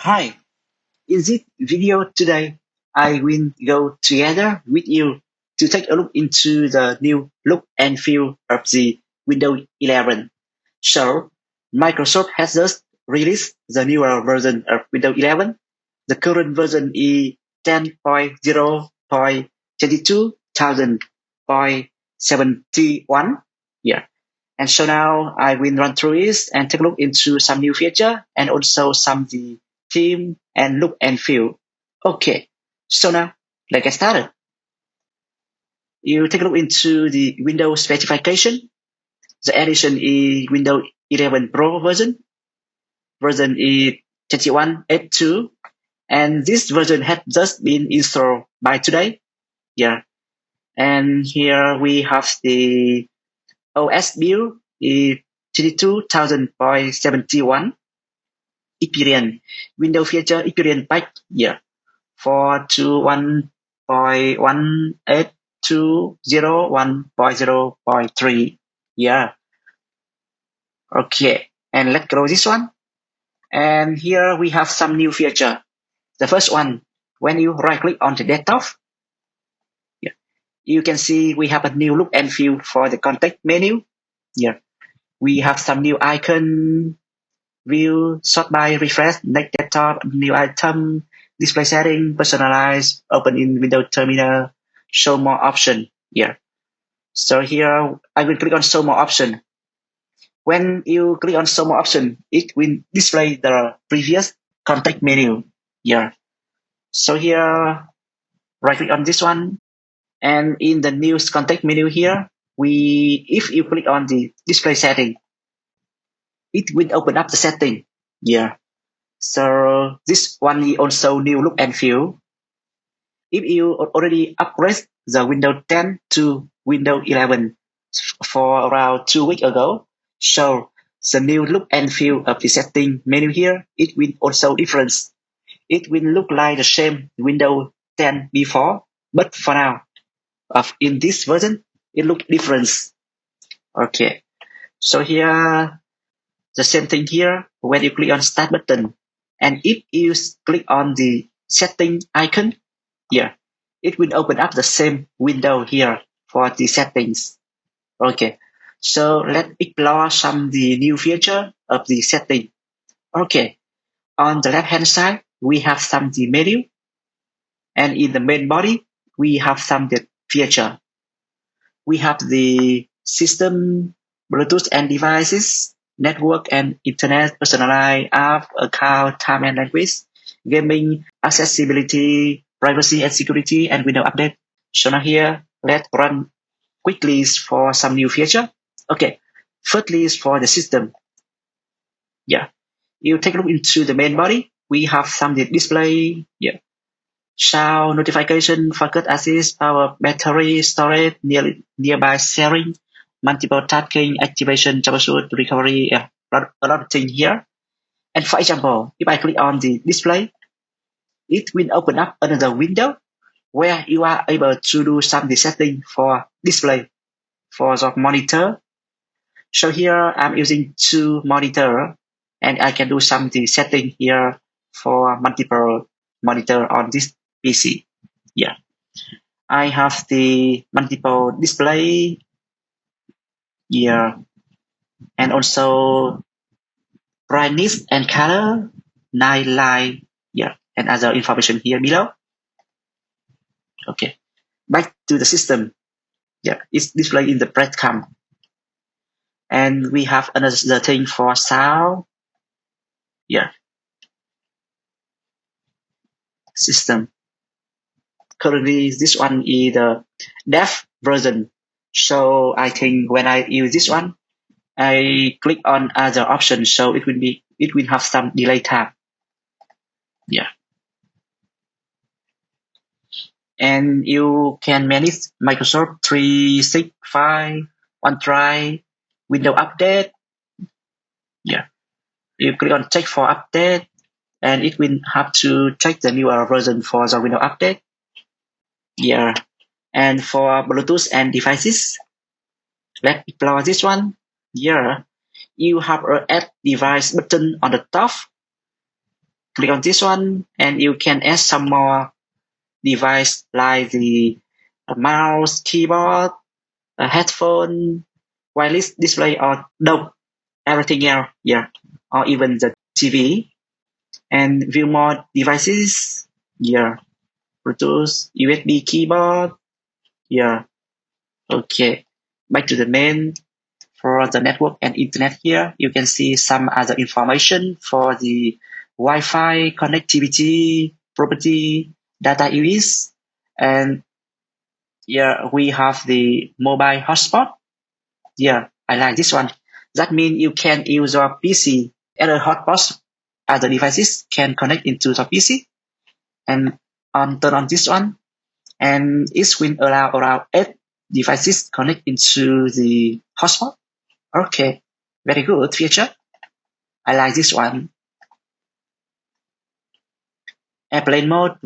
Hi, in this video today, I will go together with you to take a look into the new look and feel of the Windows 11. So, Microsoft has just released the newer version of Windows 11. The current version is 10.0.22,000.71. Yeah. And so now I will run through it and take a look into some new feature and also some the theme and look and feel. Okay, so now let's get started. You take a look into the Windows specification. The edition is Windows 11 Pro version. Version is 21.8.2, and this version had just been installed by today. Yeah, and here we have the OS build is 32,000.71 experience. Windows feature experience pack. Yeah, 421.18.2.0.1.0.3. Yeah. Okay. And let's close this one. And here we have some new feature. The first one, when you right click on the desktop, yeah, you can see we have a new look and feel for the context menu. Yeah. We have some new icon, view, sort by, refresh, next desktop, new item, display setting, personalize, open in Windows Terminal, show more option. Yeah. So here I will click on show more option. When you click on show more option, it will display the previous context menu. Yeah. So here, right click on this one, and in the new context menu here, if you click on the display setting, it will open up the setting. Yeah. So this one is also new look and feel. If you already upgrade the Windows 10 to Windows 11 for around 2 weeks ago, so the new look and feel of the setting menu here, it will also different. It will look like the same Windows 10 before, but for now, in this version, it looks different. Okay, so here, the same thing here, when you click on Start button, and if you click on the setting icon, yeah, it will open up the same window here for the settings. Okay, so let's explore some the new feature of the setting. Okay, on the left hand side, we have some the menu, and in the main body, we have some the feature. We have the system, Bluetooth and devices, network and internet, personalized app, account, time and language, gaming, accessibility, privacy and security, and window update. So now here, let's run quickly for some new feature. Okay, firstly is for the system. Yeah, you take a look into the main body. We have some display. Yeah, sound, notification, focus assist, power, battery, storage, nearby sharing, multiple tasking, activation, troubleshoot, recovery, a lot of things here. And for example, if I click on the display, it will open up another window where you are able to do some setting for display for the monitor. So here I'm using two monitor and I can do some setting here for multiple monitor on this PC. Yeah. I have the multiple display here and also brightness and color, night light, yeah, and other information here below. Okay, back to the system. Yeah, it's displayed in the breadcrumb. And we have another thing for sound. Yeah, system. Currently, this one is the deaf version. So I think when I use this one, I click on other option, so it will have some delay time. Yeah. And you can manage Microsoft 365, OneDrive, Windows Update. Yeah. You click on check for update, and it will have to check the newer version for the Windows Update. Yeah. And for Bluetooth and devices, let's explore this one. Here, you have a add device button on the top. click on this one, and you can add some more device like the mouse, keyboard, a headphone, wireless display, or no, everything else, yeah, or even the TV, and view more devices, yeah, Bluetooth, USB keyboard, yeah, okay. Back to the main. For the network and internet here, you can see some other information for the Wi-Fi connectivity, property, data use, and here we have the mobile hotspot. Yeah, I like this one. That means you can use your PC. Other hotspots, other devices can connect into the PC. And turn on this one, and it will allow around 8 devices connect into the hotspot. Okay, very good feature. I like this one. Airplane mode,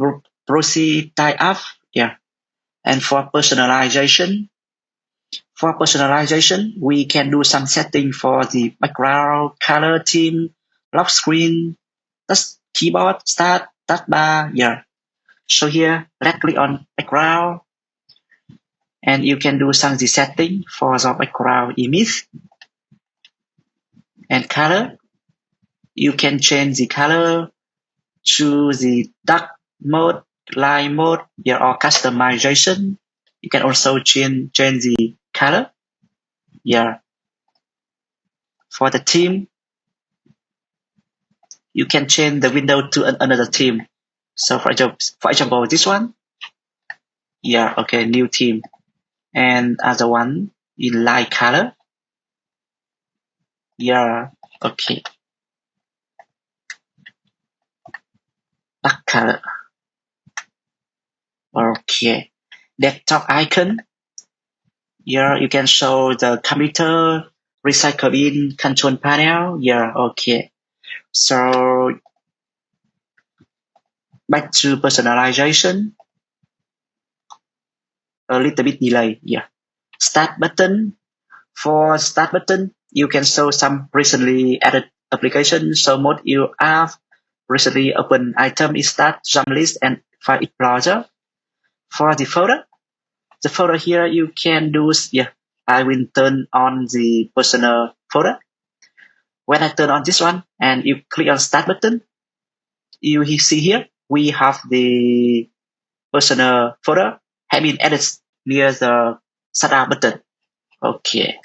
proceed tie up. Yeah. And for personalization, we can do some setting for the background, color, theme, lock screen, touch keyboard, start, touch bar. Yeah. So here, let's click on background, and you can do some the setting for the background image and color. You can change the color to the dark mode, light mode, yeah, or customization. You can also change the color. Yeah. For the theme, you can change the window to another theme. So for example, this one. Yeah, okay, new theme. And other one in light color. Yeah, okay, dark color. Okay. Desktop icon. Here you can show the computer, recycle bin, control panel. Yeah, okay. So back to personalization. A little bit delay. Yeah. Start button. For start button, you can show some recently added application. So mode you have recently open item is start, jump list, and file explorer. For the folder here you can do, yeah, I will turn on the personal folder. When I turn on this one and you click on start button, you see here we have the personal folder have been added near the start button. Okay,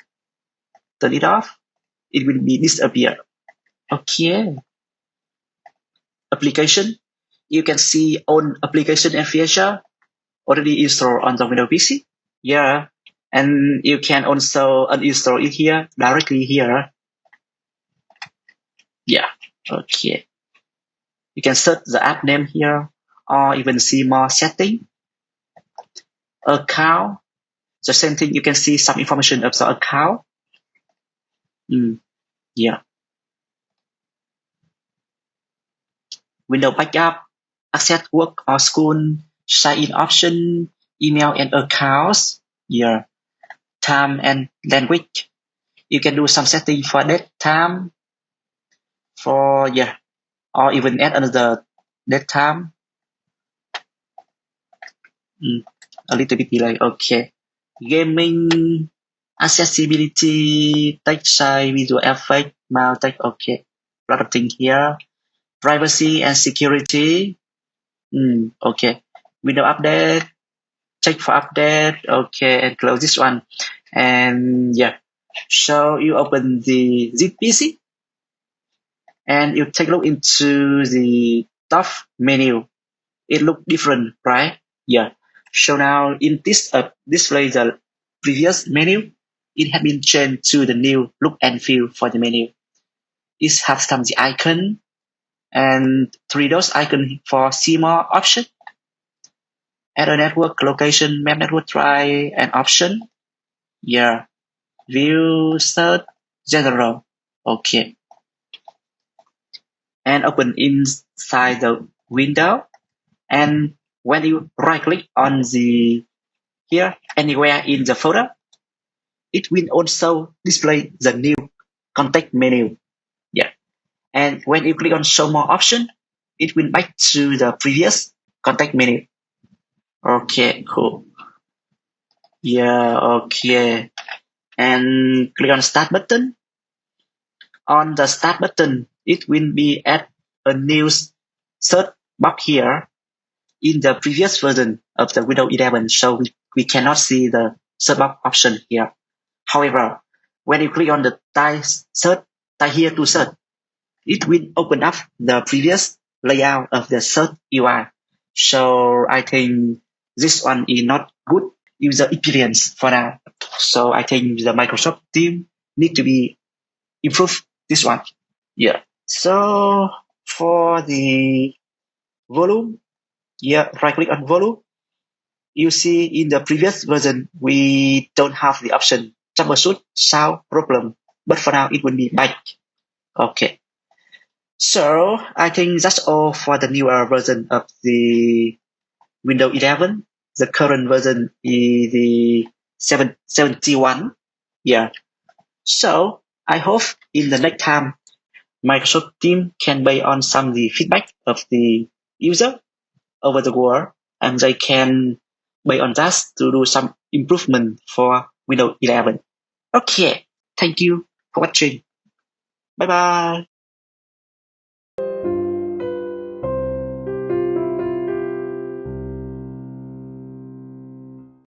turn it off. It will be disappear. Okay, application. You can see on application and feature already installed on the Windows PC. Yeah, and you can also uninstall it here directly here. Yeah, okay. You can search the app name here, or even see more setting. Account. The same thing. You can see some information of the account. Yeah. Window backup, access work or school, sign-in option, email and accounts. Yeah. Time and language. You can do some setting for that time. For yeah, or even add another that time. A little bit delay. Okay. Gaming, accessibility, text size, visual effect, mouse text. Okay. A lot of things here. Privacy and security. Okay. Window update. Check for update. Okay. And close this one. And yeah. So you open the zip PC and you take a look into the top menu. It look different, right? Yeah. So now in this display the previous menu, it has been changed to the new look and feel for the menu. It has some the icon and 3 dots icon for see more option. Add a network location, map network try an option. Yeah. View search general. Okay. And open inside the window. And when you right click on the here anywhere in the folder, it will also display the new contact menu. Yeah. And when you click on show more option, it will back to the previous contact menu. Okay, cool. Yeah, okay. And click on Start button. On the Start button, it will be add a new search box here. In the previous version of the Windows 11, so we cannot see the search box option here. However, when you click on the type here to search, it will open up the previous layout of the search UI. So I think this one is not good user experience for now. So I think the Microsoft team need to be improve this one. Yeah. So for the volume, yeah, right click on volume. You see in the previous version, we don't have the option troubleshoot sound problem, but for now it will be back. Okay. So I think that's all for the newer version of the Windows 11. The current version is the 71. Yeah. So I hope in the next time Microsoft team can buy on some of the feedback of the user over the world, and they can buy on that to do some improvement for Windows 11. Okay. Thank you for watching. Bye bye.